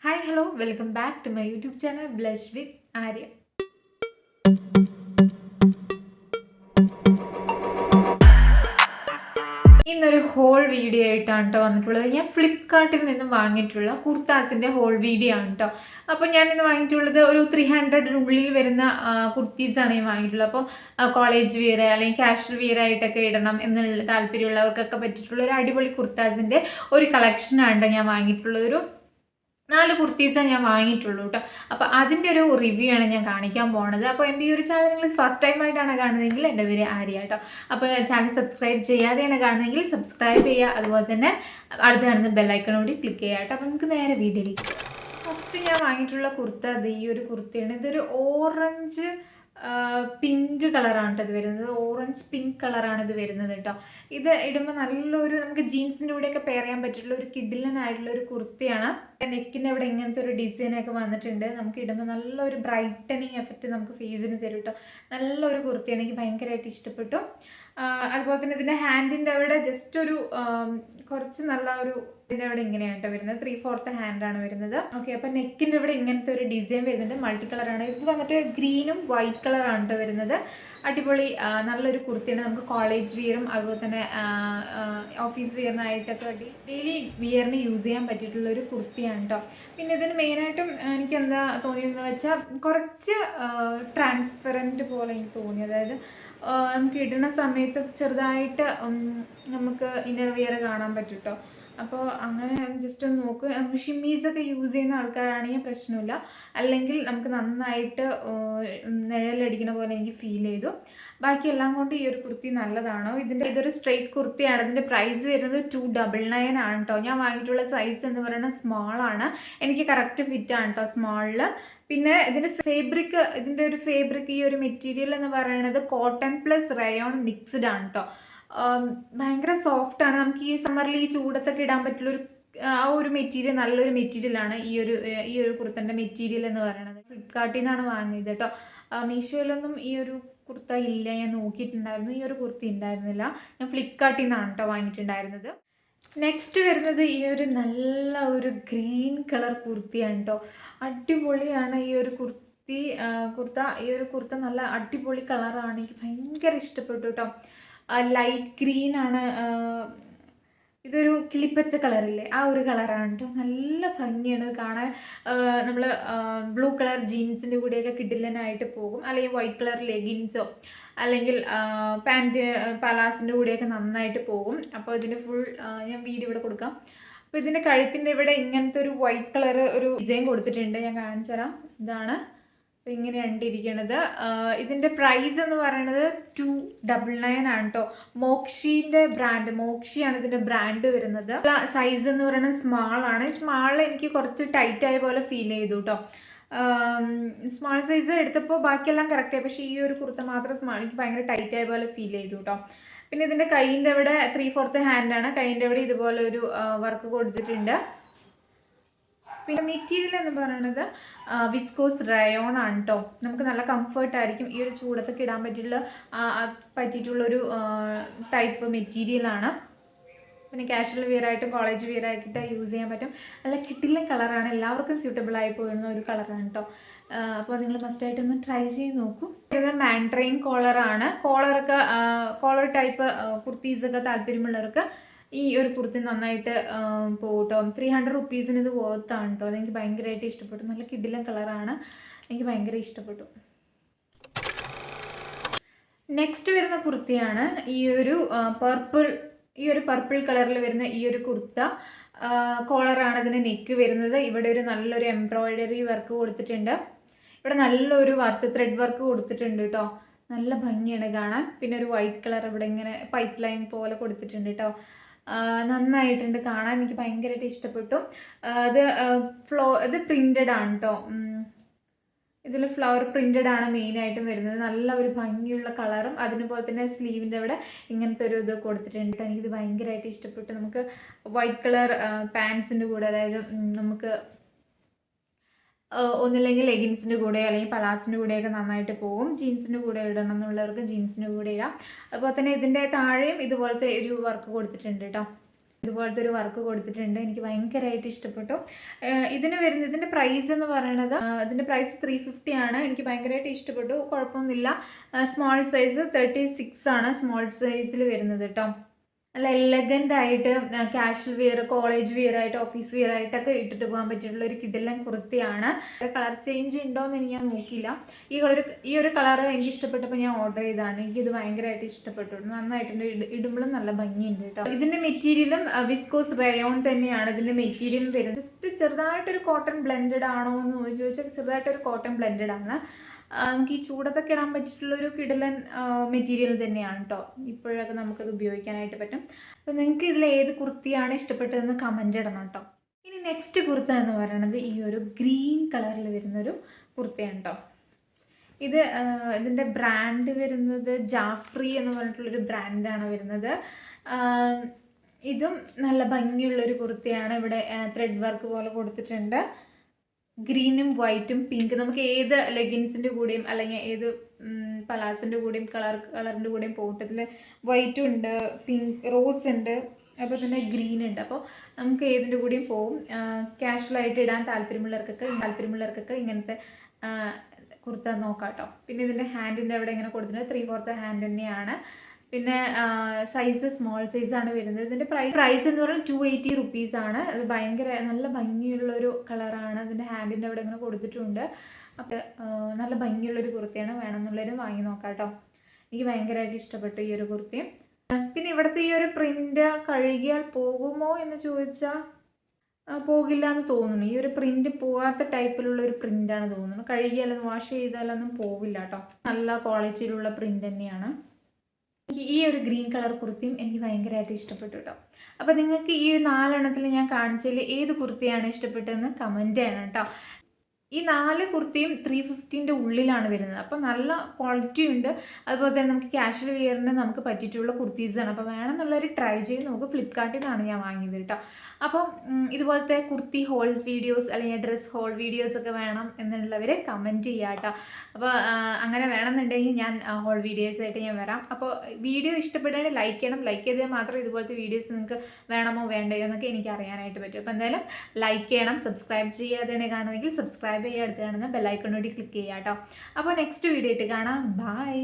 Hi, hello, welcome back to my YouTube channel Blush with Arya. ഇന്നൊരു whole video ആയിട്ടാണ് കേട്ടോ വന്നിട്ടുള്ളത്. ഞാൻ ഫ്ലിപ്കാർട്ടിൽ നിന്നും വാങ്ങിയിട്ടുള്ള കുർത്താസിൻ്റെ ഹോൾ വീഡിയോ ആണ് കേട്ടോ. അപ്പോൾ ഞാൻ ഇന്ന് വാങ്ങിയിട്ടുള്ളത് ഒരു 300 വരുന്ന കുർത്തീസാണ് ഞാൻ വാങ്ങിയിട്ടുള്ളത്. അപ്പോൾ കോളേജ് വിയർ അല്ലെങ്കിൽ കാഷ്വൽ വിയർ ആയിട്ടൊക്കെ ഇടണം എന്നുള്ള താല്പര്യമുള്ളവർക്കൊക്കെ പറ്റിയിട്ടുള്ള ഒരു അടിപൊളി കുർത്താസിൻ്റെ ഒരു കളക്ഷനാണ് ഞാൻ വാങ്ങിയിട്ടുള്ളത്. ഒരു 4 കുർത്തീസാണ് ഞാൻ വാങ്ങിയിട്ടുള്ളൂ കേട്ടോ. അപ്പോൾ അതിൻ്റെ ഒരു റിവ്യൂ ആണ് ഞാൻ കാണിക്കാൻ പോണത്. അപ്പോൾ എൻ്റെ ഈ ഒരു ചാനൽ നിങ്ങൾ ഫസ്റ്റ് ടൈം ആയിട്ടാണ് കാണുന്നതെങ്കിൽ എൻ്റെ പേര് ആര്യ കേട്ടോ. അപ്പോൾ ചാനൽ സബ്സ്ക്രൈബ് ചെയ്യാതെയാണ് കാണുന്നതെങ്കിൽ സബ്സ്ക്രൈബ് ചെയ്യുക. അതുപോലെ തന്നെ അടുത്ത് കാണുന്ന ബെല്ലൈക്കൺ കൂടി ക്ലിക്ക് ചെയ്യുക കേട്ടോ. അപ്പോൾ നമുക്ക് നേരെ വീഡിയോയിലേക്ക്. ഫസ്റ്റ് ഞാൻ വാങ്ങിയിട്ടുള്ള കുർത്ത അത് ഈ ഒരു കുർത്തയാണ്. ഇതൊരു ഓറഞ്ച് പിങ്ക് കളറാണ് കേട്ടോ ഇത് വരുന്നത്. ഓറഞ്ച് പിങ്ക് കളറാണ് ഇത് വരുന്നത് കേട്ടോ. ഇത് ഇടുമ്പോൾ നല്ലൊരു നമുക്ക് ജീൻസിൻ്റെ കൂടെയൊക്കെ പെയർ ചെയ്യാൻ പറ്റിയിട്ടുള്ള ഒരു കിഡിലനായിട്ടുള്ള ഒരു കുർത്തിയാണ്. നെക്കിൻ്റെ അവിടെ ഇങ്ങനത്തെ ഒരു ഡിസൈനൊക്കെ വന്നിട്ടുണ്ട്. നമുക്ക് ഇടുമ്പോൾ നല്ലൊരു ബ്രൈറ്റനിങ് എഫക്റ്റ് നമുക്ക് ഫേസിന് തരും കേട്ടോ. നല്ലൊരു കുർത്തിയാണ്, എനിക്ക് ഭയങ്കരമായിട്ട് ഇഷ്ടപ്പെട്ടു. അതുപോലെ തന്നെ ഇതിൻ്റെ ഹാൻഡിൻ്റെ അവിടെ ജസ്റ്റ് ഒരു കുറച്ച് നല്ല ഒരു ഇതിൻ്റെ അവിടെ ഇങ്ങനെയാണ് കേട്ടോ വരുന്നത്. 3/4 ഹാൻഡാണ് വരുന്നത്. ഓക്കെ, അപ്പോൾ നെക്കിൻ്റെ ഇവിടെ ഇങ്ങനത്തെ ഒരു ഡിസൈൻ വരുന്നുണ്ട്. മൾട്ടി കളറാണ് ഇത് വന്നിട്ട്. ഗ്രീനും വൈറ്റ് കളറാണ് കേട്ടോ വരുന്നത്. അടിപൊളി നല്ലൊരു കുർത്തിയാണ്. നമുക്ക് കോളേജ് വിയറും അതുപോലെ തന്നെ ഓഫീസ് വിയറിനായിട്ടൊക്കെ ഡെയിലി വിയറിന് യൂസ് ചെയ്യാൻ പറ്റിയിട്ടുള്ള ഒരു കുർത്തിയാണ് കേട്ടോ. പിന്നെ ഇതിന് മെയിനായിട്ടും എനിക്ക് എന്താ തോന്നിയതെന്ന് വെച്ചാൽ കുറച്ച് ട്രാൻസ്പെറൻറ്റ് പോലെ എനിക്ക് തോന്നി. അതായത് നമുക്ക് ഇടുന്ന സമയത്ത് ചെറുതായിട്ട് നമുക്ക് ഇന്നർ വിയർ കാണാൻ പറ്റും കേട്ടോ. അപ്പോൾ അങ്ങനെ ജസ്റ്റ് ഒന്ന് നോക്ക്. നമുക്ക് ഷിമ്മീസൊക്കെ യൂസ് ചെയ്യുന്ന ആൾക്കാരാണെങ്കിൽ പ്രശ്നമില്ല. അല്ലെങ്കിൽ നമുക്ക് നന്നായിട്ട് നിഴലടിക്കുന്ന പോലെ എനിക്ക് ഫീൽ ചെയ്തു. ബാക്കി എല്ലാം കൊണ്ട് ഈ ഒരു കുർത്തി നല്ലതാണോ. ഇതൊരു സ്ട്രെയിറ്റ് കുർത്തിയാണ്. ഇതിൻ്റെ പ്രൈസ് വരുന്നത് 299 ആണ് കേട്ടോ. ഞാൻ വാങ്ങിയിട്ടുള്ള സൈസ് എന്ന് പറയുന്നത് സ്മോളാണ്. എനിക്ക് കറക്റ്റ് ഫിറ്റാണ് കേട്ടോ സ്മോളിൽ. പിന്നെ ഇതിൻ്റെ ഒരു ഫേബ്രിക് ഈ ഒരു മെറ്റീരിയൽ എന്ന് പറയുന്നത് കോട്ടൺ പ്ലസ് റയോൺ മിക്സ്ഡ് ആണ് കേട്ടോ. ഭയങ്കര സോഫ്റ്റാണ്. നമുക്ക് ഈ സമ്മറിൽ ഈ ചൂടത്തൊക്കെ ഇടാൻ പറ്റുള്ള ആ ഒരു മെറ്റീരിയൽ നല്ലൊരു മെറ്റീരിയലാണ് ഈ ഒരു കുർത്തൻ്റെ മെറ്റീരിയൽ എന്ന് പറയുന്നത്. ഫ്ലിപ്കാർട്ടിൽ നിന്നാണ് വാങ്ങിയത് കേട്ടോ. മീഷോയിലൊന്നും ഈ ഒരു കുർത്ത ഇല്ല. ഞാൻ നോക്കിയിട്ടുണ്ടായിരുന്നു, ഈ ഒരു കുർത്തി ഉണ്ടായിരുന്നില്ല. ഞാൻ ഫ്ലിപ്കാർട്ടിൽ നിന്നാണ് കേട്ടോ വാങ്ങിയിട്ടുണ്ടായിരുന്നത്. നെക്സ്റ്റ് വരുന്നത് ഈ ഒരു നല്ല ഒരു ഗ്രീൻ കളർ കുർത്തിയാണ് കേട്ടോ. അടിപൊളിയാണ് ഈ ഒരു ഈ ഒരു കുർത്ത നല്ല അടിപൊളി കളറാണ്. എനിക്ക് ഭയങ്കര ഇഷ്ടപ്പെട്ടു കേട്ടോ. ലൈറ്റ് ഗ്രീൻ ആണ്. ഇതൊരു കിളിപ്പച്ച കളറില്ലേ, ആ ഒരു കളറാണ് കേട്ടോ. നല്ല ഭംഗിയാണ് കാണാൻ. നമ്മൾ ബ്ലൂ കളർ ജീൻസിൻ്റെ കൂടെയൊക്കെ കിഡിലനായിട്ട് പോകും. അല്ലെങ്കിൽ വൈറ്റ് കളർ ലെഗിൻസോ അല്ലെങ്കിൽ പാൻറ്റ് പലാസിൻ്റെ കൂടെയൊക്കെ നന്നായിട്ട് പോകും. അപ്പോൾ ഇതിന് ഫുൾ ഞാൻ വീഡിയോ ഇവിടെ കൊടുക്കാം. അപ്പോൾ ഇതിൻ്റെ കഴുത്തിൻ്റെ ഇവിടെ ഇങ്ങനത്തെ ഒരു വൈറ്റ് കളർ ഒരു ഡിസൈൻ കൊടുത്തിട്ടുണ്ട്. ഞാൻ കാണിച്ചു തരാം. ഇതാണ്. അപ്പോൾ ഇങ്ങനെയാണ് ഇരിക്കുന്നത്. ഇതിൻ്റെ പ്രൈസ് എന്ന് പറയുന്നത് 299 ആണ് കേട്ടോ. മോക്ഷിയാണ് ഇതിൻ്റെ ബ്രാൻഡ് വരുന്നത്. സൈസ് എന്ന് പറയുന്നത് സ്മാളാണ്. സ്മാൾ എനിക്ക് കുറച്ച് ടൈറ്റ് ആയ പോലെ ഫീൽ ചെയ്തു കേട്ടോ. സ്മാൾ സൈസ് എടുത്തപ്പോൾ ബാക്കിയെല്ലാം കറക്റ്റായി. പക്ഷേ ഈ ഒരു കുർത്ത മാത്രം എനിക്ക് ഭയങ്കര ടൈറ്റ് ആയ പോലെ ഫീൽ ചെയ്തു കേട്ടോ. പിന്നെ ഇതിൻ്റെ കൈയിൻ്റെ അവിടെ 3/4 ഹാൻഡാണ്. കൈയിൻ്റെ അവിടെ ഇതുപോലെ ഒരു വർക്ക് കൊടുത്തിട്ടുണ്ട്. പിന്നെ മെറ്റീരിയൽ എന്ന് പറയുന്നത് വിസ്കോസ് റയോൺ ആണ് കേട്ടോ. നമുക്ക് നല്ല കംഫർട്ടായിരിക്കും. ഈ ഒരു ചൂടത്തൊക്കെ ഇടാൻ പറ്റിയിട്ടുള്ളൊരു ടൈപ്പ് മെറ്റീരിയലാണ്. പിന്നെ കാഷ്വൽ വിയർ ആയിട്ടും കോളേജ് വിയർ ആയിട്ട് യൂസ് ചെയ്യാൻ പറ്റും. നല്ല കിട്ടില്ല കളറാണ്. എല്ലാവർക്കും സ്യൂട്ടബിൾ ആയി പോകുന്ന ഒരു കളറാണ് കേട്ടോ. അപ്പോൾ നിങ്ങൾ മസ്റ്റായിട്ടൊന്ന് ട്രൈ ചെയ്ത് നോക്കൂ. ഇത് മാൻട്രെയിൻ കോളറാണ്. കോളർ ടൈപ്പ് കുർത്തീസൊക്കെ താല്പര്യമുള്ളവർക്ക് ഈ ഒരു കുർത്തി നന്നായിട്ട് പോട്ടോ. 300 റുപ്പീസിന് ഇത് വർത്താണ് കേട്ടോ. അതെനിക്ക് ഭയങ്കരമായിട്ട് ഇഷ്ടപ്പെട്ടു. നല്ല കിഡിലൻ കളറാണ്. എനിക്ക് ഭയങ്കര ഇഷ്ടപ്പെട്ടു. നെക്സ്റ്റ് വരുന്ന കുർത്തിയാണ് ഈ ഒരു പർപ്പിൾ കളറിൽ വരുന്ന ഈ ഒരു കുർത്ത. കോളറാണ് ഇതിന് നെക്ക് വരുന്നത്. ഇവിടെ ഒരു നല്ലൊരു എംബ്രോയിഡറി വർക്ക് കൊടുത്തിട്ടുണ്ട്. ഇവിടെ നല്ലൊരു ത്രെഡ് വർക്ക് കൊടുത്തിട്ടുണ്ട് കേട്ടോ. നല്ല ഭംഗിയാണ് കാണാൻ. പിന്നെ ഒരു വൈറ്റ് കളർ ഇവിടെ ഇങ്ങനെ പൈപ്പ് ലൈൻ പോലെ കൊടുത്തിട്ടുണ്ട് കേട്ടോ. നന്നായിട്ടുണ്ട് കാണാൻ. എനിക്ക് ഭയങ്കരമായിട്ട് ഇഷ്ടപ്പെട്ടു. ഇത് പ്രിൻ്റഡ് ആണ് കേട്ടോ. ഇതിൽ ഫ്ലവർ പ്രിൻ്റഡ് ആണ് മെയിനായിട്ടും വരുന്നത്. നല്ല ഒരു ഭംഗിയുള്ള കളറും അതുപോലെ തന്നെ സ്ലീവിൻ്റെ അവിടെ ഇങ്ങനത്തെ ഒരു ഇത് കൊടുത്തിട്ടുണ്ട്. എനിക്കിത് ഭയങ്കരമായിട്ട് ഇഷ്ടപ്പെട്ടു. നമുക്ക് വൈറ്റ് കളർ പാൻസിൻ്റെ കൂടെ, അതായത് നമുക്ക് ഒന്നില്ലെങ്കിൽ ലെഗിൻസിൻ്റെ കൂടെ അല്ലെങ്കിൽ പലാസിൻ്റെ കൂടെയൊക്കെ നന്നായിട്ട് പോകും. ജീൻസിൻ്റെ കൂടെ ഇടണം എന്നുള്ളവർക്ക് ജീൻസിൻ്റെ കൂടെ ഇടാം. അതുപോലെ തന്നെ ഇതിൻ്റെ താഴെയും ഇതുപോലത്തെ ഒരു വർക്ക് കൊടുത്തിട്ടുണ്ട് കേട്ടോ. ഇതുപോലത്തെ ഒരു വർക്ക് കൊടുത്തിട്ടുണ്ട്. എനിക്ക് ഭയങ്കരമായിട്ട് ഇഷ്ടപ്പെട്ടു. ഇതിൻ്റെ പ്രൈസ് എന്ന് പറയുന്നത് ഇതിൻ്റെ പ്രൈസ് 350 ആണ്. എനിക്ക് ഭയങ്കരമായിട്ട് ഇഷ്ടപ്പെട്ടു. കുഴപ്പമൊന്നുമില്ല. സ്മോൾ സൈസ് 36 ആണ് സ്മോൾ സൈസിൽ വരുന്നത് കേട്ടോ. നല്ല എലഗൻ്റ് ആയിട്ട് കാഷ്വൽ വെയർ, കോളേജ് വെയർ ആയിട്ട്, ഓഫീസ് വെയർ ആയിട്ടൊക്കെ ഇട്ടിട്ട് പോകാൻ പറ്റിയിട്ടുള്ള ഒരു കിടിലൻ കുർത്തിയാണ്. കളർ ചേഞ്ച് ഉണ്ടോയെന്ന് എനിക്ക് ഞാൻ നോക്കിയില്ല. ഈ ഒരു കളർ എനിക്ക് ഇഷ്ടപ്പെട്ടപ്പോൾ ഞാൻ ഓർഡർ ചെയ്തതാണ്. എനിക്കിത് ഭയങ്കരമായിട്ട് ഇഷ്ടപ്പെട്ടു. നന്നായിട്ടുണ്ട്. ഇടുമ്പോഴും നല്ല ഭംഗിയുണ്ട് കേട്ടോ. ഇതിൻ്റെ മെറ്റീരിയലും വിസ്കോസ് റയോൺ തന്നെയാണ് ഇതിൻ്റെ മെറ്റീരിയൽ വരുന്നത്. ജസ്റ്റ് ചെറുതായിട്ടൊരു കോട്ടൺ ബ്ലെൻഡഡ് ആണോ എന്ന് ചോദിച്ചാൽ ചെറുതായിട്ടൊരു കോട്ടൺ ബ്ലെൻഡഡ് ആണ്. നമുക്ക് ഈ ചൂടത്തൊക്കെ ഇടാൻ പറ്റിയിട്ടുള്ളൊരു കിടലൻ മെറ്റീരിയൽ തന്നെയാണ് കേട്ടോ. ഇപ്പോഴൊക്കെ നമുക്കത് ഉപയോഗിക്കാനായിട്ട് പറ്റും. അപ്പോൾ നിങ്ങൾക്ക് ഇതിൽ ഏത് കുർത്തിയാണ് ഇഷ്ടപ്പെട്ടതെന്ന് കമൻ്റ് ഇടണം കേട്ടോ. ഇനി നെക്സ്റ്റ് കുർത്ത എന്ന് പറയുന്നത് ഈ ഒരു ഗ്രീൻ കളറിൽ വരുന്നൊരു കുർത്തയാണ് കേട്ടോ. ഇതിൻ്റെ ബ്രാൻഡ് വരുന്നത് ജാഫ്രി എന്ന് പറഞ്ഞിട്ടുള്ളൊരു ബ്രാൻഡാണ് വരുന്നത്. ഇതും നല്ല ഭംഗിയുള്ളൊരു കുർത്തിയാണ്. ഇവിടെ ത്രെഡ് വർക്ക് പോലെ കൊടുത്തിട്ടുണ്ട്. ഗ്രീനും വൈറ്റും പിങ്ക്, നമുക്ക് ഏത് ലെഗിൻസിൻ്റെ കൂടെയും അല്ലെങ്കിൽ ഏത് പലാസിൻ്റെ കൂടെയും കളറിൻ്റെ കൂടെയും പോട്ടത്തിൽ വൈറ്റും ഉണ്ട്, പിങ്ക് റോസ് ഉണ്ട്, അപ്പോൾ തന്നെ ഗ്രീൻ ഉണ്ട്. അപ്പോൾ നമുക്ക് ഏതിൻ്റെ കൂടെയും പോവും. കാഷ്വലായിട്ട് ഇടാൻ താല്പര്യമുള്ളവർക്കൊക്കെ ഇങ്ങനത്തെ കുർത്ത നോക്കാം കേട്ടോ. പിന്നെ ഇതിൻ്റെ ഹാൻഡിൻ്റെ അവിടെ ഇങ്ങനെ കൊടുത്തിട്ടുണ്ട്. 3/4 ഹാൻഡ് തന്നെയാണ്. പിന്നെ സൈസ് സ്മോൾ സൈസാണ് വരുന്നത്. ഇതിൻ്റെ പ്രൈസ് എന്ന് പറയുന്നത് 280 റുപ്പീസാണ്. അത് നല്ല ഭംഗിയുള്ളൊരു കളറാണ്. അതിൻ്റെ ഹാൻഡിൻ്റെ അവിടെ ഇങ്ങനെ കൊടുത്തിട്ടുണ്ട്. അപ്പോൾ നല്ല ഭംഗിയുള്ളൊരു കുർത്തിയാണ്. വേണമെന്നുള്ളവരും വാങ്ങി നോക്കാം കേട്ടോ. എനിക്ക് ഭയങ്കരമായിട്ട് ഇഷ്ടപ്പെട്ടു ഈ ഒരു കുർത്തി. പിന്നെ ഇവിടുത്തെ ഈ ഒരു പ്രിൻ്റ് കഴുകിയാൽ പോകുമോ എന്ന് ചോദിച്ചാൽ പോകില്ല എന്ന് തോന്നുന്നു. ഈ ഒരു പ്രിൻ്റ് പോകാത്ത ടൈപ്പിലുള്ള ഒരു പ്രിൻ്റാണ് തോന്നുന്നു. കഴുകിയാലൊന്നും വാഷ് ചെയ്താലൊന്നും പോവില്ല കേട്ടോ. നല്ല ക്വാളിറ്റിയിലുള്ള പ്രിൻ്റ് തന്നെയാണ്. ഈ ഒരു ഗ്രീൻ കളർ കുർത്തിയും എനിക്ക് ഭയങ്കരമായിട്ട് ഇഷ്ടപ്പെട്ടു കേട്ടോ. അപ്പോൾ നിങ്ങൾക്ക് ഈ 4 എണ്ണത്തിൽ ഞാൻ കാണിച്ചതിൽ ഏത് കുർത്തിയാണ് ഇഷ്ടപ്പെട്ടതെന്ന് കമൻറ്റ് ചെയ്യണം കേട്ടോ. ഈ 4 കുർത്തിയും 350ൻ്റെ ഉള്ളിലാണ് വരുന്നത്. അപ്പോൾ നല്ല ക്വാളിറ്റി ഉണ്ട്. അതുപോലെ തന്നെ നമുക്ക് കാഷ്വൽ വെയറിന് നമുക്ക് പറ്റിയിട്ടുള്ള കുർത്തീസാണ്. അപ്പോൾ വേണമെന്നുള്ളൊരു ട്രൈ ചെയ്ത് നോക്കുക. ഫ്ലിപ്കാർട്ടിൽ നിന്നാണ് ഞാൻ വാങ്ങിയത് കേട്ടോ. അപ്പം ഇതുപോലത്തെ കുർത്തി ഹോൾ വീഡിയോസ് അല്ലെങ്കിൽ ഡ്രസ് ഹോൾ വീഡിയോസ് ഒക്കെ വേണം എന്നുള്ളവർ കമൻറ്റ് ചെയ്യുക കേട്ടോ. അപ്പോൾ അങ്ങനെ വേണമെന്നുണ്ടെങ്കിൽ ഞാൻ ഹോൾ വീഡിയോസായിട്ട് ഞാൻ വരാം. അപ്പോൾ വീഡിയോ ഇഷ്ടപ്പെടുകയാണെങ്കിൽ ലൈക്ക് ചെയ്യണം. ലൈക്ക് ചെയ്താൽ മാത്രം ഇതുപോലത്തെ വീഡിയോസ് നിങ്ങൾക്ക് വേണമോ വേണ്ടയോ എന്നൊക്കെ എനിക്ക് അറിയാനായിട്ട് പറ്റും. അപ്പോൾ എന്തായാലും ലൈക്ക് ചെയ്യണം. സബ്സ്ക്രൈബ് ചെയ്യാതെയാണ് കാണുമെങ്കിൽ സബ്സ്ക്രൈബ് ചെയ്യുക. അടുത്ത് കാണുന്ന ബെല്ലൈക്കൺ കൂടി ക്ലിക്ക് ചെയ്യുക കേട്ടോ. അപ്പോൾ നെക്സ്റ്റ് വീഡിയോ ആയിട്ട് കാണാം. ബൈ.